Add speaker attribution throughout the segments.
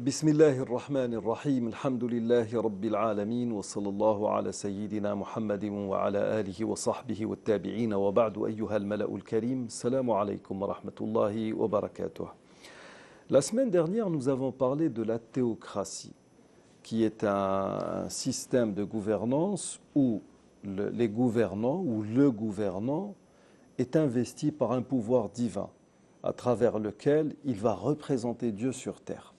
Speaker 1: بسم الله الرحمن الرحيم الحمد لله رب العالمين وصلى الله على سيدنا محمد وعلى آله وصحبه والتابعين وبعد أيها الملأ الكريم السلام عليكم ورحمة الله وبركاته. La semaine dernière, nous avons parlé de la théocratie, qui est un système de gouvernance où les gouvernants ou le gouvernant est investi par un pouvoir divin à travers lequel il va représenter Dieu sur terre.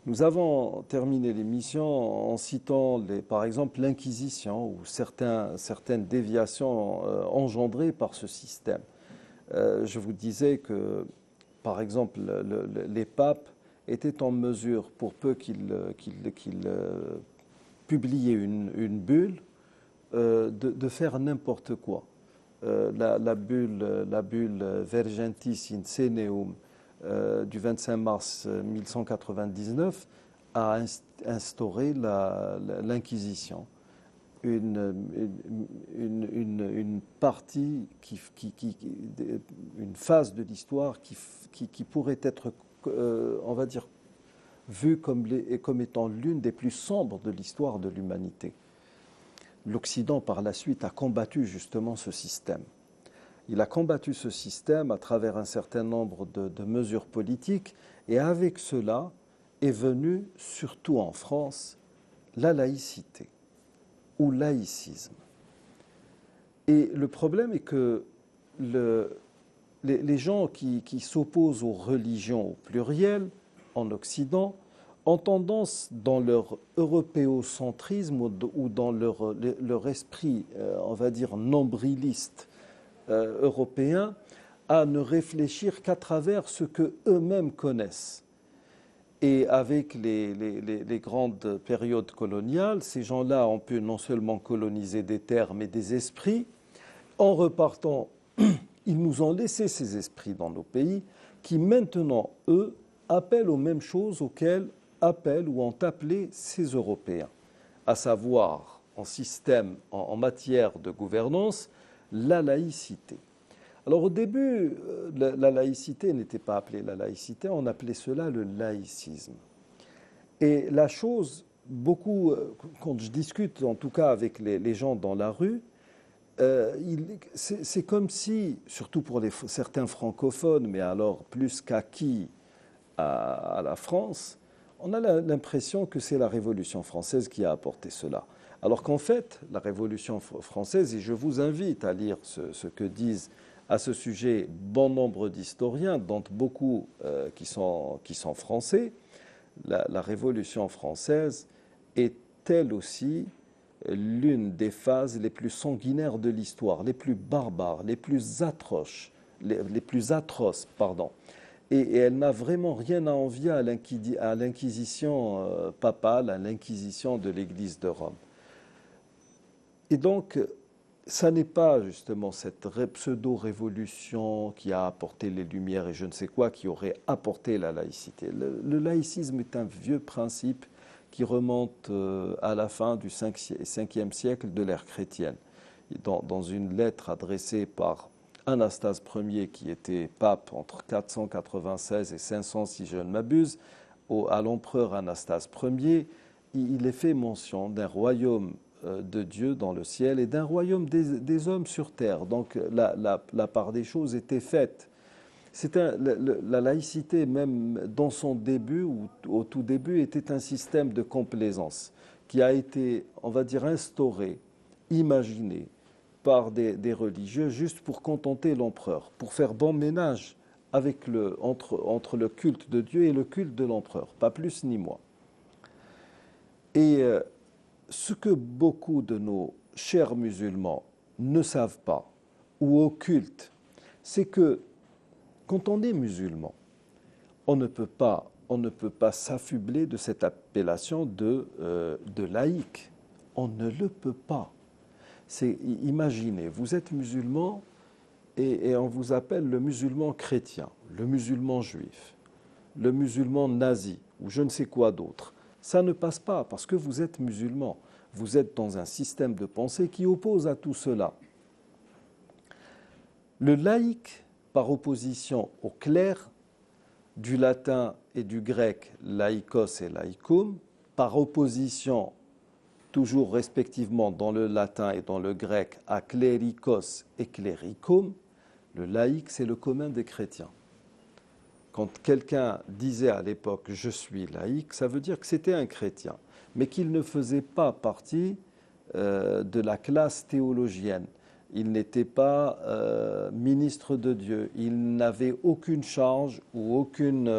Speaker 1: Nous avons terminé l'émission en citant par exemple l'Inquisition ou certaines déviations engendrées par ce système. Je vous disais que, par exemple, les papes étaient en mesure, pour peu qu'ils publiaient une bulle, de faire n'importe quoi. La bulle Vergentis in Seneum du 25 mars 1199 a instauré l'Inquisition, une partie, une phase de l'histoire qui pourrait être, on va dire, vue comme étant l'une des plus sombres de l'histoire de l'humanité. L'Occident, par la suite, a combattu justement ce système. Il a combattu ce système à travers un certain nombre de mesures politiques et avec cela est venue, surtout en France, la laïcité ou laïcisme. Et le problème est que les gens qui s'opposent aux religions au pluriel en Occident ont tendance, dans leur européocentrisme ou dans leur esprit, on va dire, nombriliste, européens, à ne réfléchir qu'à travers ce qu'eux-mêmes connaissent. Et avec les grandes périodes coloniales, ces gens-là ont pu non seulement coloniser des terres, mais des esprits. En repartant, ils nous ont laissé ces esprits dans nos pays, qui maintenant, eux, appellent aux mêmes choses auxquelles appellent ou ont appelé ces Européens, à savoir, en matière de gouvernance, la laïcité. Alors au début, la laïcité n'était pas appelée la laïcité, on appelait cela le laïcisme. Et la chose, beaucoup, quand je discute en tout cas avec les gens dans la rue, c'est comme si, surtout pour certains francophones, mais alors plus qu'acquis à la France, on a l'impression que c'est la Révolution française qui a apporté cela. Alors qu'en fait, la Révolution française, et je vous invite à lire ce que disent à ce sujet bon nombre d'historiens, dont beaucoup qui sont français, la Révolution française est elle aussi l'une des phases les plus sanguinaires de l'histoire, les plus barbares, les plus atroces, Et elle n'a vraiment rien à envier à l'Inquisition papale, à l'Inquisition de l'Église de Rome. Et donc, ça n'est pas justement cette pseudo-révolution qui a apporté les Lumières et je ne sais quoi qui aurait apporté la laïcité. Le laïcisme est un vieux principe qui remonte à la fin du 5e siècle de l'ère chrétienne. Dans une lettre adressée par Anastase Ier, qui était pape entre 496 et 500, si je ne m'abuse, à l'empereur Anastase Ier, il est fait mention d'un royaume de Dieu dans le ciel et d'un royaume des hommes sur terre. Donc la part des choses était faite. La laïcité, même dans son début, ou au tout début, était un système de complaisance qui a été, on va dire, instauré, imaginé par des religieux juste pour contenter l'empereur, pour faire bon ménage entre le culte de Dieu et le culte de l'empereur, pas plus ni moins. Et ce que beaucoup de nos chers musulmans ne savent pas ou occultent, c'est que quand on est musulman, on ne peut pas s'affubler de cette appellation de laïc. On ne le peut pas. Imaginez, vous êtes musulman et on vous appelle le musulman chrétien, le musulman juif, le musulman nazi ou je ne sais quoi d'autre. Ça ne passe pas parce que vous êtes musulman. Vous êtes dans un système de pensée qui oppose à tout cela. Le laïc, par opposition au clerc, du latin et du grec laikos et laicum, par opposition toujours respectivement dans le latin et dans le grec à clérikos et cléricum. Le laïc, c'est le commun des chrétiens. Quand quelqu'un disait à l'époque « je suis laïc », ça veut dire que c'était un chrétien, mais qu'il ne faisait pas partie de la classe théologienne. Il n'était pas ministre de Dieu. Il n'avait aucune charge ou aucune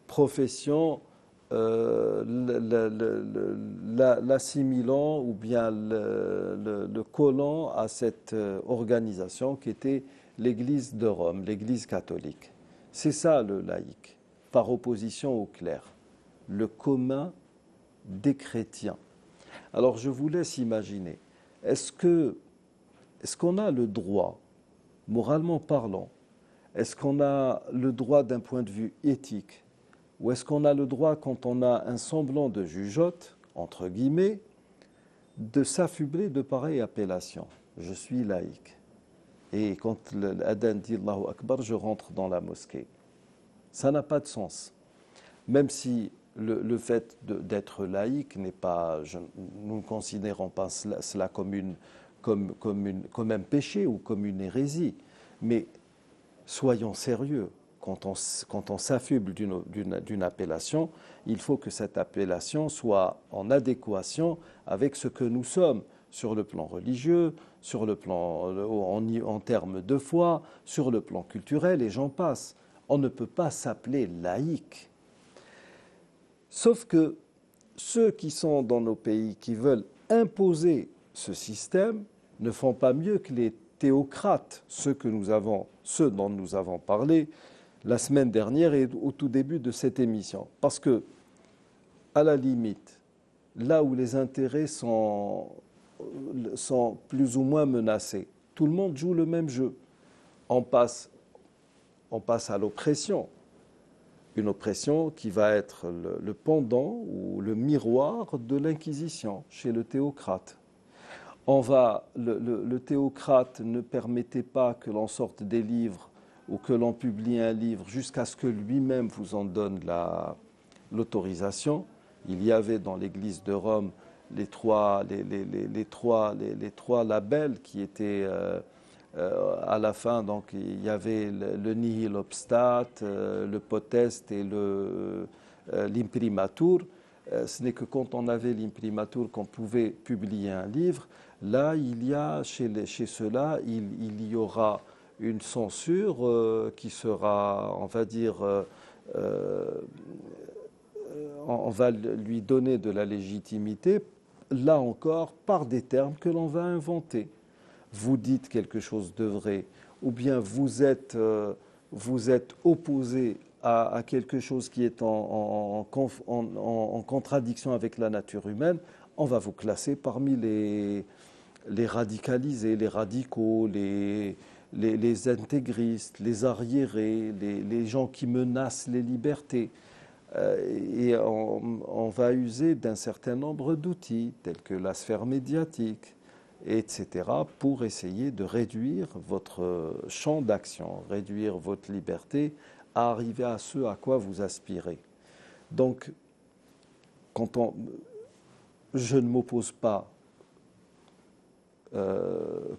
Speaker 1: profession l'assimilant ou bien le collant à cette organisation qui était l'Église de Rome, l'Église catholique. C'est ça le laïc, par opposition au clerc, le commun des chrétiens. Alors je vous laisse imaginer, est-ce qu'on a le droit, moralement parlant, est-ce qu'on a le droit d'un point de vue éthique, ou est-ce qu'on a le droit, quand on a un semblant de jugeote, entre guillemets, de s'affubler de pareilles appellations? Je suis laïc. Et quand l'adhan dit Allahu Akbar, je rentre dans la mosquée. Ça n'a pas de sens. Même si le fait d'être laïque n'est pas, nous ne considérons pas cela comme un péché ou comme une hérésie. Mais soyons sérieux. Quand on s'affuble d'une appellation, il faut que cette appellation soit en adéquation avec ce que nous sommes sur le plan religieux, sur le plan en termes de foi, sur le plan culturel, et j'en passe. On ne peut pas s'appeler laïque. Sauf que ceux qui sont dans nos pays, qui veulent imposer ce système, ne font pas mieux que les théocrates, ceux dont nous avons parlé la semaine dernière et au tout début de cette émission. Parce que, à la limite, là où les intérêts sont plus ou moins menacés, tout le monde joue le même jeu. On passe à l'oppression. Une oppression qui va être le pendant ou le miroir de l'Inquisition chez le théocrate. Le théocrate ne permettait pas que l'on sorte des livres ou que l'on publie un livre jusqu'à ce que lui-même vous en donne l'autorisation. Il y avait dans l'Église de Rome les trois labels qui étaient à la fin. Donc il y avait le nihil obstat, le potest et l'imprimatur. Ce n'est que quand on avait l'imprimatur qu'on pouvait publier un livre. Là, chez ceux-là, il y aura une censure qui sera, on va dire, on va lui donner de la légitimité, là encore, par des termes que l'on va inventer. Vous dites quelque chose de vrai, ou bien vous êtes opposé à quelque chose qui est en contradiction avec la nature humaine, on va vous classer parmi les radicalisés, les radicaux, les intégristes, les arriérés, les gens qui menacent les libertés. Et on va user d'un certain nombre d'outils, tels que la sphère médiatique, etc., pour essayer de réduire votre champ d'action, réduire votre liberté, à arriver à ce à quoi vous aspirez. Donc, je ne m'oppose pas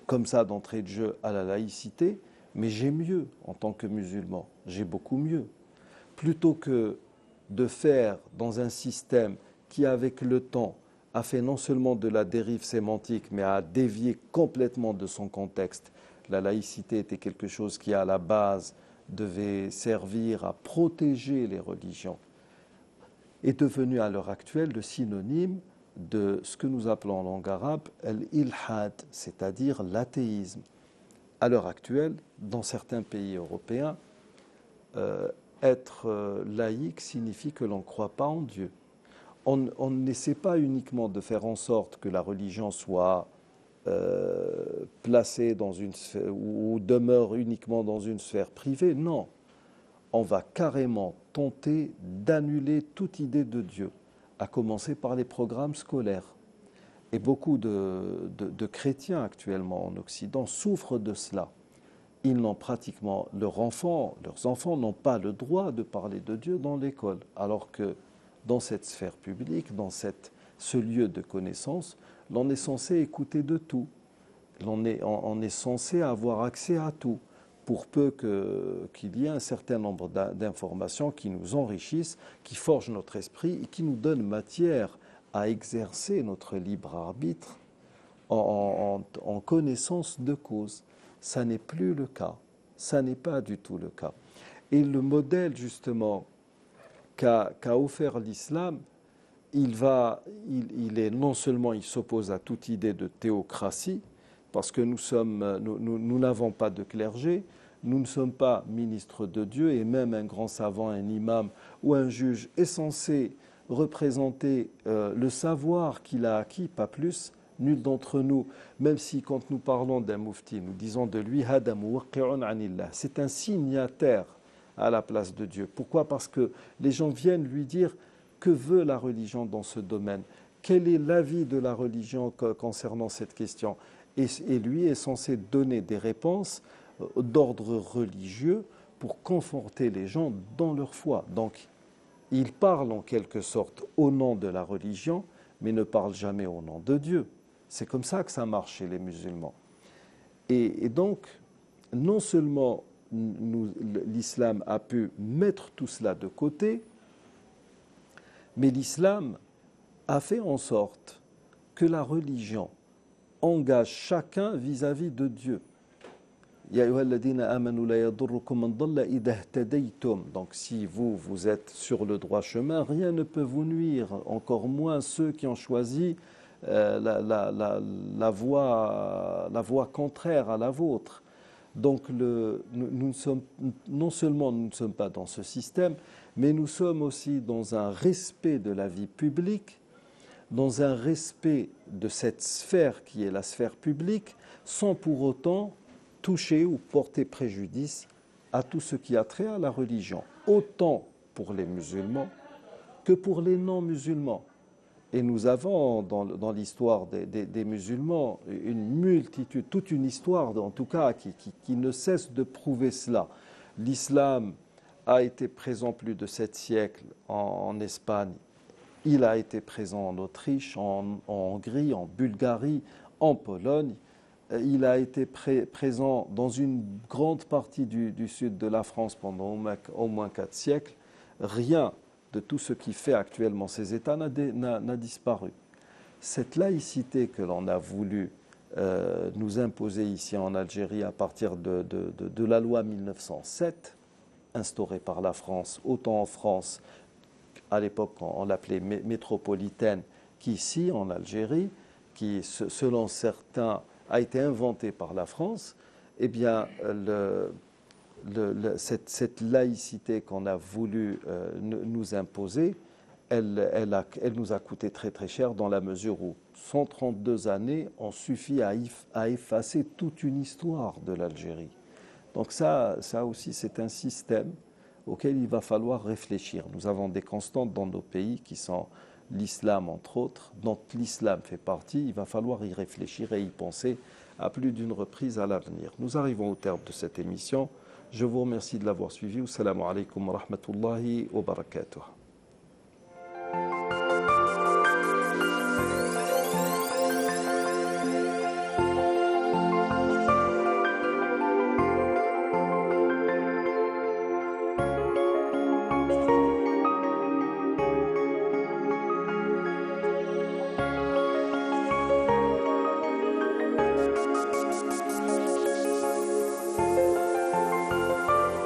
Speaker 1: comme ça d'entrée de jeu à la laïcité, mais j'ai mieux en tant que musulman, j'ai beaucoup mieux. Plutôt que de faire dans un système qui, avec le temps, a fait non seulement de la dérive sémantique, mais a dévié complètement de son contexte. La laïcité était quelque chose qui, à la base, devait servir à protéger les religions, est devenu à l'heure actuelle le synonyme de ce que nous appelons en langue arabe l'ilhad, c'est-à-dire l'athéisme. À l'heure actuelle, dans certains pays européens, être laïque signifie que l'on ne croit pas en Dieu. On n'essaie pas uniquement de faire en sorte que la religion soit placée dans une sphère, ou demeure uniquement dans une sphère privée. Non, on va carrément tenter d'annuler toute idée de Dieu, à commencer par les programmes scolaires. Et beaucoup de chrétiens actuellement en Occident souffrent de cela. ils n'ont pratiquement, leurs enfants n'ont pas le droit de parler de Dieu dans l'école, alors que dans cette sphère publique, ce lieu de connaissance, l'on est censé écouter de tout. On est censé avoir accès à tout, pour peu qu'il y ait un certain nombre d'informations qui nous enrichissent, qui forgent notre esprit et qui nous donnent matière à exercer notre libre arbitre en connaissance de cause. Ça n'est plus le cas. Ça n'est pas du tout le cas. Et le modèle, justement, qu'a offert l'islam, il est non seulement, il s'oppose à toute idée de théocratie, parce que nous n'avons pas de clergé, nous ne sommes pas ministres de Dieu, et même un grand savant, un imam ou un juge est censé représenter le savoir qu'il a acquis, pas plus. Nul d'entre nous, même si quand nous parlons d'un mufti, nous disons de lui, c'est un signataire à la place de Dieu. Pourquoi? Parce que les gens viennent lui dire que veut la religion dans ce domaine, quel est l'avis de la religion concernant cette question. Et lui est censé donner des réponses d'ordre religieux pour conforter les gens dans leur foi. Donc, il parle en quelque sorte au nom de la religion, mais ne parle jamais au nom de Dieu. C'est comme ça que ça marche chez les musulmans. Et donc, non seulement l'islam a pu mettre tout cela de côté, mais l'islam a fait en sorte que la religion engage chacun vis-à-vis de Dieu. Donc si vous êtes sur le droit chemin, rien ne peut vous nuire, encore moins ceux qui ont choisi la voie contraire à la vôtre. Donc non seulement nous ne sommes pas dans ce système, mais nous sommes aussi dans un respect de la vie publique, dans un respect de cette sphère qui est la sphère publique, sans pour autant toucher ou porter préjudice à tout ce qui a trait à la religion, autant pour les musulmans que pour les non-musulmans. Et nous avons dans l'histoire des musulmans une multitude, toute une histoire en tout cas qui ne cesse de prouver cela. L'islam a été présent plus de 7 siècles en Espagne, il a été présent en Autriche, en Hongrie, en Bulgarie, en Pologne. Il a été présent dans une grande partie du sud de la France pendant au moins 4 siècles. Rien de tout ce qui fait actuellement ces États n'a disparu. Cette laïcité que l'on a voulu nous imposer ici en Algérie à partir de la loi 1907, instaurée par la France, autant en France, à l'époque on l'appelait métropolitaine, qu'ici en Algérie, qui selon certains a été inventée par la France, eh bien cette laïcité qu'on a voulu nous imposer, elle nous a coûté très très cher dans la mesure où 132 années ont suffi à effacer toute une histoire de l'Algérie. Donc ça aussi c'est un système auquel il va falloir réfléchir. Nous avons des constantes dans nos pays qui sont l'islam entre autres, dont l'islam fait partie. Il va falloir y réfléchir et y penser à plus d'une reprise à l'avenir. Nous arrivons au terme de cette émission. Je vous remercie de l'avoir suivi. Assalamu alaikum wa rahmatullahi wa barakatuh.